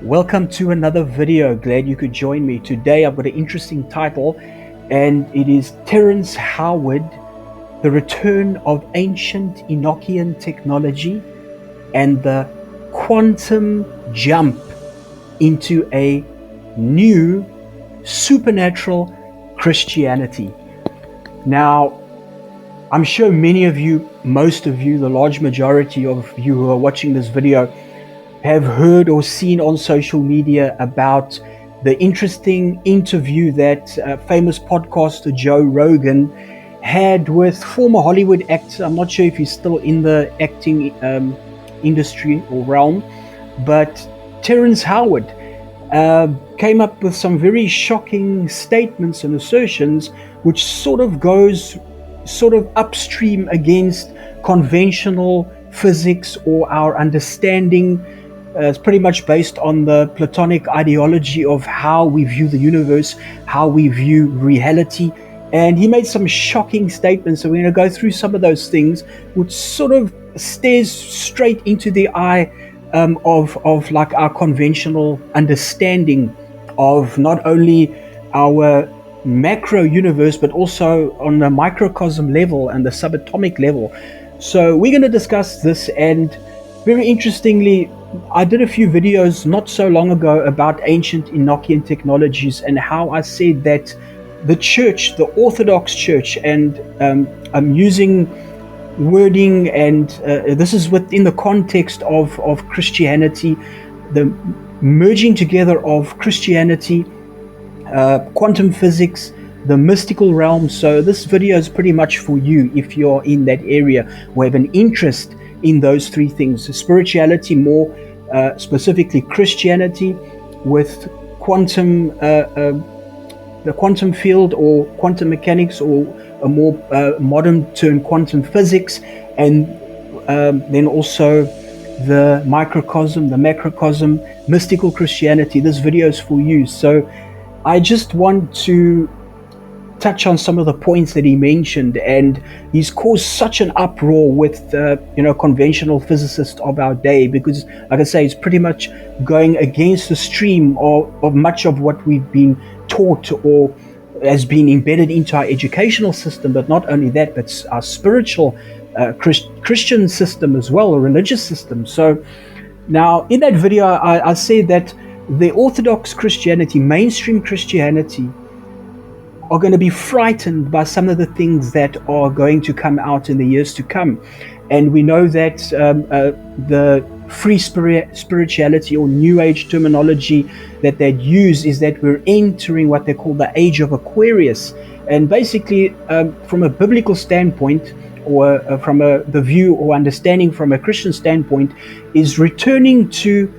Welcome to another video. Glad you could join me. Today I've got an interesting title, and it is Terrence Howard, The Return of Ancient Enochian Technology and the Quantum Jump into a New Supernatural Christianity. Now, I'm sure many of you, most of you, the large majority of you who are watching this video have heard or seen on social media about the interesting interview that famous podcaster Joe Rogan had with former Hollywood actor. I'm not sure if he's still in the acting industry or realm, but Terrence Howard came up with some very shocking statements and assertions which sort of upstream against conventional physics or our understanding. It's pretty much based on the Platonic ideology of how we view the universe, how we view reality. And he made some shocking statements. So we're going to go through some of those things, which sort of stares straight into the eye of like our conventional understanding of not only our macro universe, but also on the microcosm level and the subatomic level. So we're going to discuss this, and very interestingly, I did a few videos not so long ago about ancient Enochian technologies and how I said that the church, the Orthodox Church, and I'm using wording, and this is within the context of Christianity, the merging together of Christianity, quantum physics, the mystical realm. So this video is pretty much for you if you're in that area or have an interest in those three things: spirituality, more specifically Christianity, with quantum, the quantum field or quantum mechanics, or a more modern term, quantum physics, and then also the microcosm, the macrocosm, mystical Christianity. This video is for you. So I just want to touch on some of the points that he mentioned, and he's caused such an uproar with conventional physicists of our day, because like I say, it's pretty much going against the stream of much of what we've been taught or has been embedded into our educational system. But not only that, but our spiritual Christian system as well, a religious system. So now in that video I said that the Orthodox Christianity, mainstream Christianity, are going to be frightened by some of the things that are going to come out in the years to come. And we know that the free spirituality or New Age terminology that they'd use is that we're entering what they call the age of Aquarius. And basically, from a biblical standpoint, or from the view or understanding from a Christian standpoint, is returning to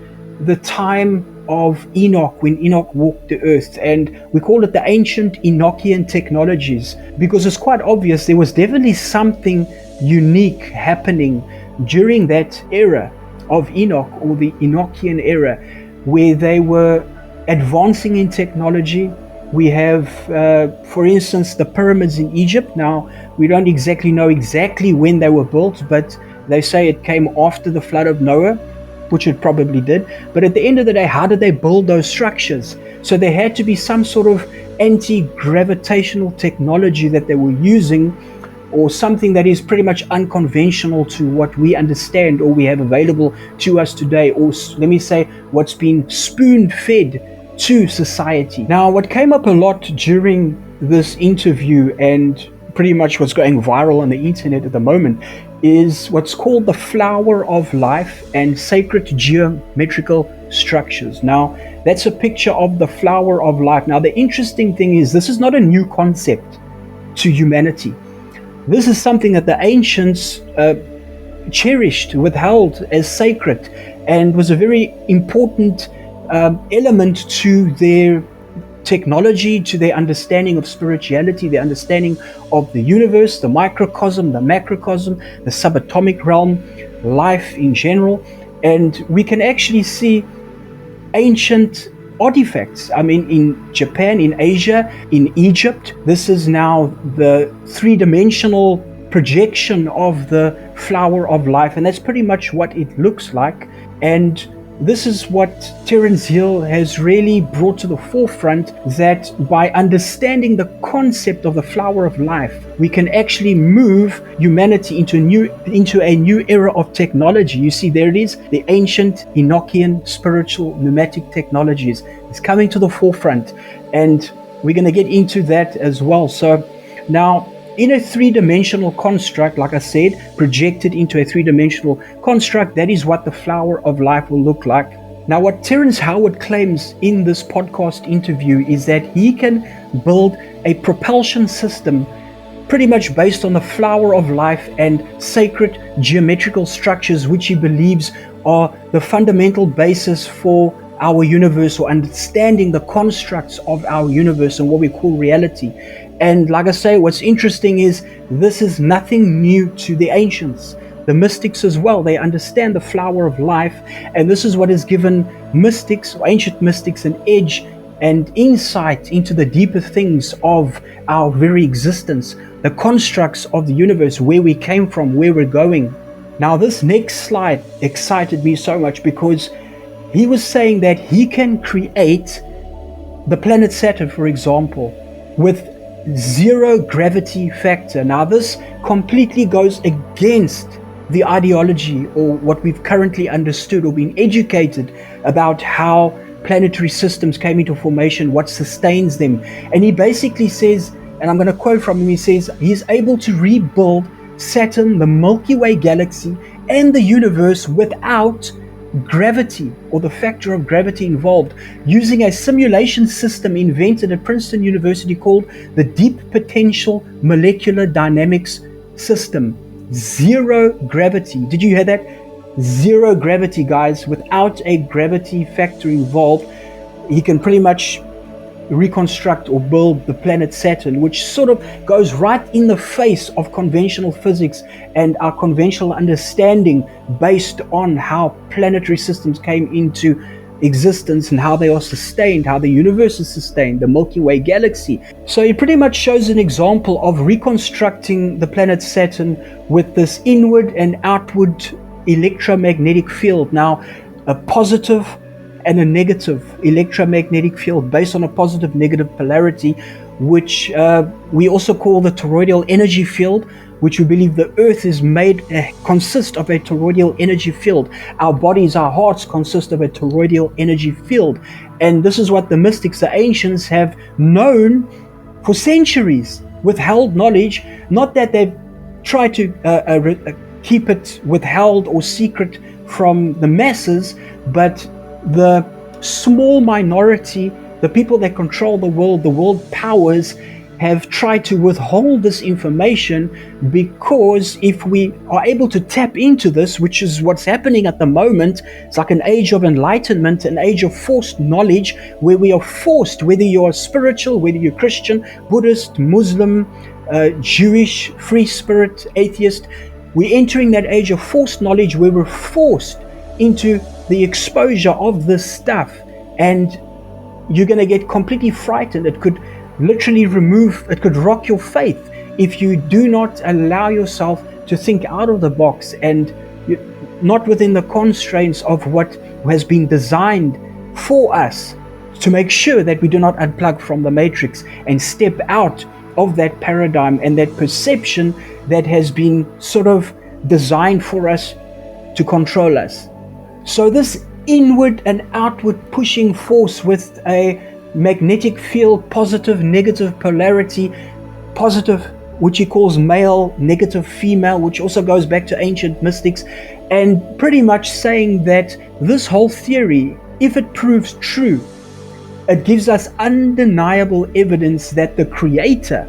the time of Enoch, when Enoch walked the earth. And we call it the ancient Enochian technologies because it's quite obvious there was definitely something unique happening during that era of Enoch, or the Enochian era, where they were advancing in technology. We have, for instance, the pyramids in Egypt. Now, we don't exactly know when they were built, but they say it came after the flood of Noah, which it probably did. But at the end of the day, how did they build those structures? So there had to be some sort of anti-gravitational technology that they were using, or something that is pretty much unconventional to what we understand or we have available to us today, or let me say what's been spoon-fed to society. Now, what came up a lot during this interview, and pretty much what's going viral on the internet at the moment, is what's called the flower of life and sacred geometrical structures. Now, that's a picture of the flower of life. Now, the interesting thing is, this is not a new concept to humanity. This is something that the ancients cherished, withheld as sacred, and was a very important element to their technology, to their understanding of spirituality, their understanding of the universe, the microcosm, the macrocosm, the subatomic realm, life in general. And we can actually see ancient artifacts. I mean, in Japan, in Asia, in Egypt, this is now the three-dimensional projection of the flower of life, and that's pretty much what it looks like. And this is what Terrence Hill has really brought to the forefront, that by understanding the concept of the flower of life, we can actually move humanity into a new era of technology. You see, there it is, the ancient Enochian spiritual pneumatic technologies is coming to the forefront, and we're going to get into that as well. So now, in a three-dimensional construct, like I said, projected into a three-dimensional construct, that is what the flower of life will look like. Now, what Terrence Howard claims in this podcast interview is that he can build a propulsion system pretty much based on the flower of life and sacred geometrical structures, which he believes are the fundamental basis for our universe, or understanding the constructs of our universe and what we call reality. And like I say, what's interesting is this is nothing new to the ancients. The mystics as well, they understand the flower of life, and this is what has given mystics, or ancient mystics, an edge and insight into the deeper things of our very existence, the constructs of the universe, where we came from, where we're going. Now, this next slide excited me so much, because he was saying that he can create the planet Saturn, for example, with zero gravity factor. Now, this completely goes against the ideology, or what we've currently understood or been educated about how planetary systems came into formation, what sustains them. And he basically says, and I'm going to quote from him, he says he's able to rebuild Saturn, the Milky Way galaxy, and the universe without gravity, or the factor of gravity involved, using a simulation system invented at Princeton University called the Deep Potential Molecular Dynamics System. Zero gravity. Did you hear that? Zero gravity, guys. Without a gravity factor involved, he can pretty much reconstruct or build the planet Saturn, which sort of goes right in the face of conventional physics and our conventional understanding based on how planetary systems came into existence and how they are sustained, how the universe is sustained, the Milky Way galaxy. So it pretty much shows an example of reconstructing the planet Saturn with this inward and outward electromagnetic field. Now, a positive and a negative electromagnetic field based on a positive negative polarity, which we also call the toroidal energy field, which we believe the earth is made consists of a toroidal energy field. Our bodies, our hearts consist of a toroidal energy field. And this is what the mystics, the ancients, have known for centuries, withheld knowledge. Not that they've tried to keep it withheld or secret from the masses, but the small minority, the people that control the world powers, have tried to withhold this information, because if we are able to tap into this, which is what's happening at the moment, it's like an age of enlightenment, an age of forced knowledge, where we are forced, whether you're spiritual, whether you're Christian, Buddhist, Muslim, Jewish, free spirit, atheist, we're entering that age of forced knowledge where we're forced into the exposure of this stuff, and you're going to get completely frightened. It could literally it could rock your faith if you do not allow yourself to think out of the box and not within the constraints of what has been designed for us, to make sure that we do not unplug from the matrix and step out of that paradigm and that perception that has been sort of designed for us to control us. So this inward and outward pushing force with a magnetic field, positive, negative polarity, positive, which he calls male, negative, female, which also goes back to ancient mystics, and pretty much saying that this whole theory, if it proves true, it gives us undeniable evidence that the creator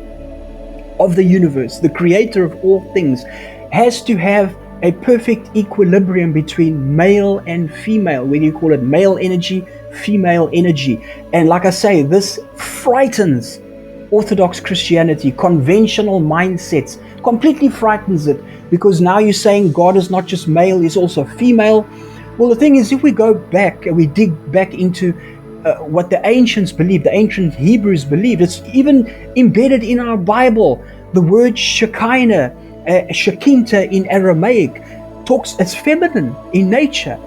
of the universe, the creator of all things, has to have a perfect equilibrium between male and female, whether you call it male energy, female energy. And like I say, this frightens Orthodox Christianity, conventional mindsets, completely frightens it, because now you're saying God is not just male, he's also female. Well, the thing is, if we go back and we dig back into what the ancients believed, the ancient Hebrews believed, it's even embedded in our Bible. The word Shekinah in Aramaic it's feminine in nature.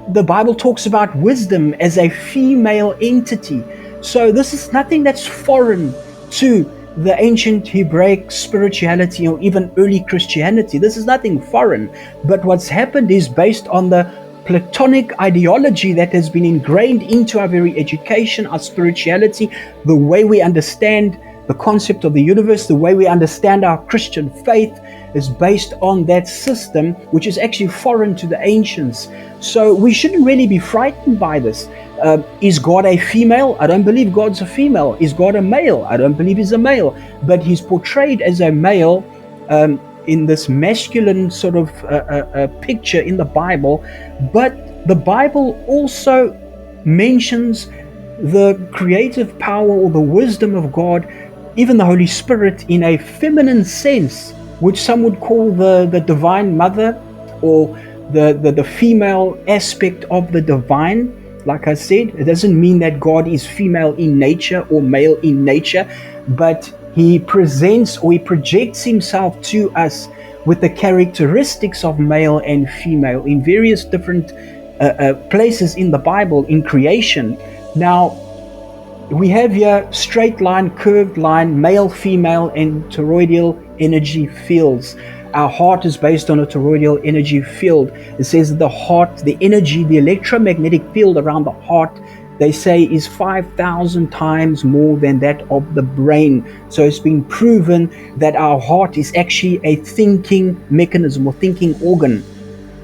the Bible talks about wisdom as a female entity. So this is nothing that's foreign to the ancient Hebraic spirituality or even early Christianity. This is nothing foreign. But what's happened is based on the Platonic ideology that has been ingrained into our very education, our spirituality, the way we understand the concept of the universe, the way we understand our Christian faith is based on that system, which is actually foreign to the ancients. So we shouldn't really be frightened by this. Is God a female? I don't believe God's a female. Is God a male? I don't believe he's a male. But he's portrayed as a male in this masculine sort of picture in the Bible. But the Bible also mentions the creative power or the wisdom of God, even the Holy Spirit, in a feminine sense, which some would call the divine mother, or the female aspect of the divine. Like I said, it doesn't mean that God is female in nature or male in nature, but he presents or he projects himself to us with the characteristics of male and female in various different places in the Bible, in creation. Now, we have here straight line, curved line, male, female, and toroidal energy fields. Our heart is based on a toroidal energy field. It says the heart, the energy, the electromagnetic field around the heart, they say, is 5,000 times more than that of the brain. So it's been proven that our heart is actually a thinking mechanism or thinking organ,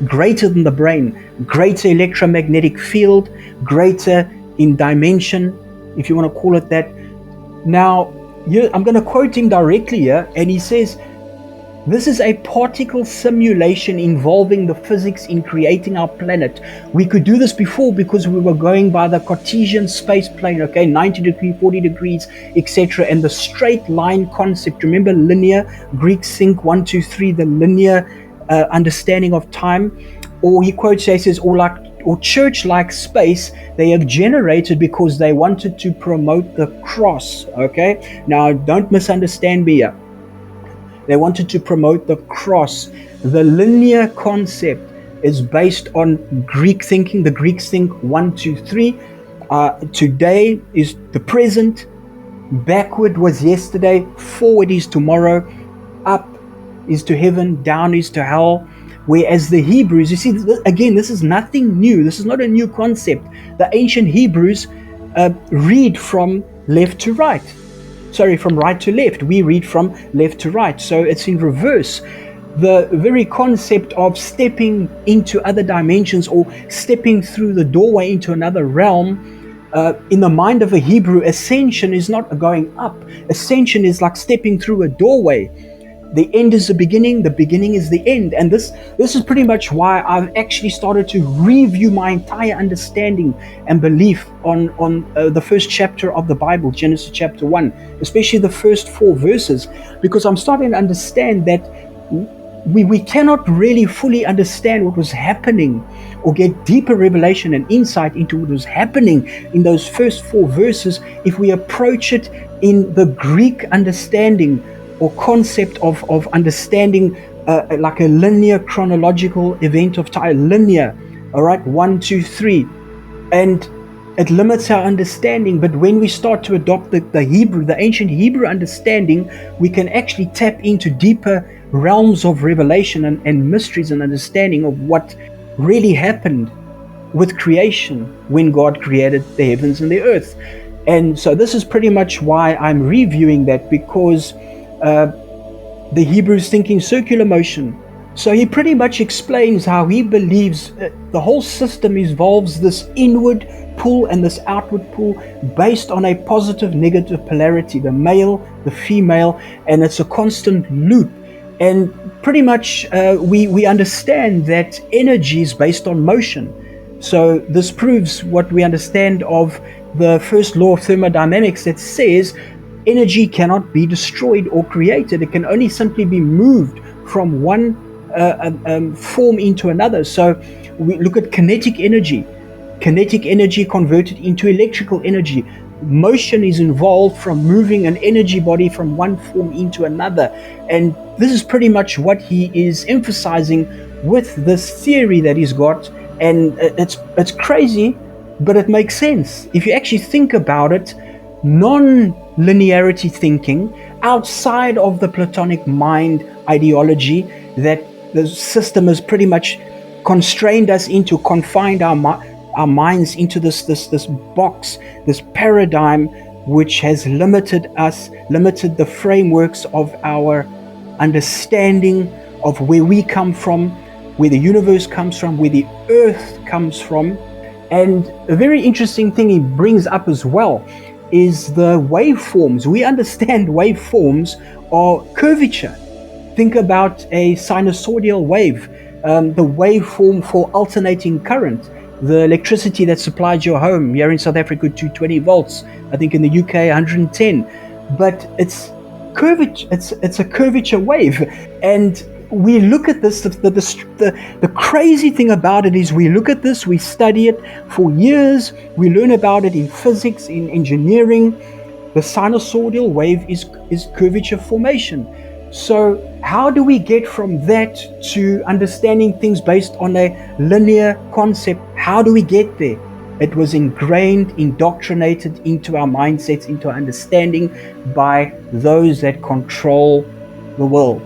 greater than the brain, greater electromagnetic field, greater in dimension, if you want to call it that. Now, I'm going to quote him directly here, and he says, this is a particle simulation involving the physics in creating our planet. We could do this before because we were going by the Cartesian space plane, okay, 90 degrees, 40 degrees, etc. And the straight line concept. Remember linear, Greeks think 1, 2, 3, the linear understanding of time. Or he quotes, he says, or church-like space they have generated because they wanted to promote the cross, okay? Now, don't misunderstand me here. They wanted to promote the cross. The linear concept is based on Greek thinking. The Greeks think 1, 2, 3. Today is the present. Backward was yesterday. Forward is tomorrow. Up is to heaven. Down is to hell. Whereas the Hebrews, you see, again, this is nothing new. This is not a new concept. The ancient Hebrews read from left to right. Sorry, from right to left. We read from left to right. So it's in reverse. The very concept of stepping into other dimensions or stepping through the doorway into another realm, in the mind of a Hebrew, ascension is not going up. Ascension is like stepping through a doorway. The end is the beginning is the end. And this is pretty much why I've actually started to review my entire understanding and belief on the first chapter of the Bible, Genesis chapter 1, especially the first 4 verses, because I'm starting to understand that we cannot really fully understand what was happening or get deeper revelation and insight into what was happening in those first 4 verses if we approach it in the Greek understanding or concept of understanding like a linear chronological event of time, linear, all right, 1, 2, 3, and it limits our understanding. But when we start to adopt the Hebrew, the ancient Hebrew understanding, we can actually tap into deeper realms of revelation and mysteries and understanding of what really happened with creation when God created the heavens and the earth. And so this is pretty much why I'm reviewing that, because the Hebrews think in circular motion. So he pretty much explains how he believes the whole system involves this inward pull and this outward pull based on a positive negative polarity, the male, the female, and it's a constant loop. And pretty much we understand that energy is based on motion. So this proves what we understand of the first law of thermodynamics that says energy cannot be destroyed or created. It can only simply be moved from one form into another. So we look at kinetic energy converted into electrical energy. Motion is involved from moving an energy body from one form into another. And this is pretty much what he is emphasizing with this theory that he's got And it's crazy, but it makes sense if you actually think about it. Non-linearity thinking outside of the Platonic mind ideology that the system has pretty much constrained us into, confined our minds into this box, this paradigm, which has limited us, limited the frameworks of our understanding of where we come from, where the universe comes from, where the earth comes from. And a very interesting thing he brings up as well is the waveforms. We understand waveforms are curvature. Think about a sinusoidal wave, the waveform for alternating current, the electricity that supplied your home here in South Africa, 220 volts, I think in the UK 110. But it's curvature, it's a curvature wave. And we look at this, the crazy thing about it is we look at this, we study it for years, we learn about it in physics, in engineering. The sinusoidal wave is curvature formation. So how do we get from that to understanding things based on a linear concept? How do we get there? It was ingrained, indoctrinated into our mindsets, into our understanding by those that control the world.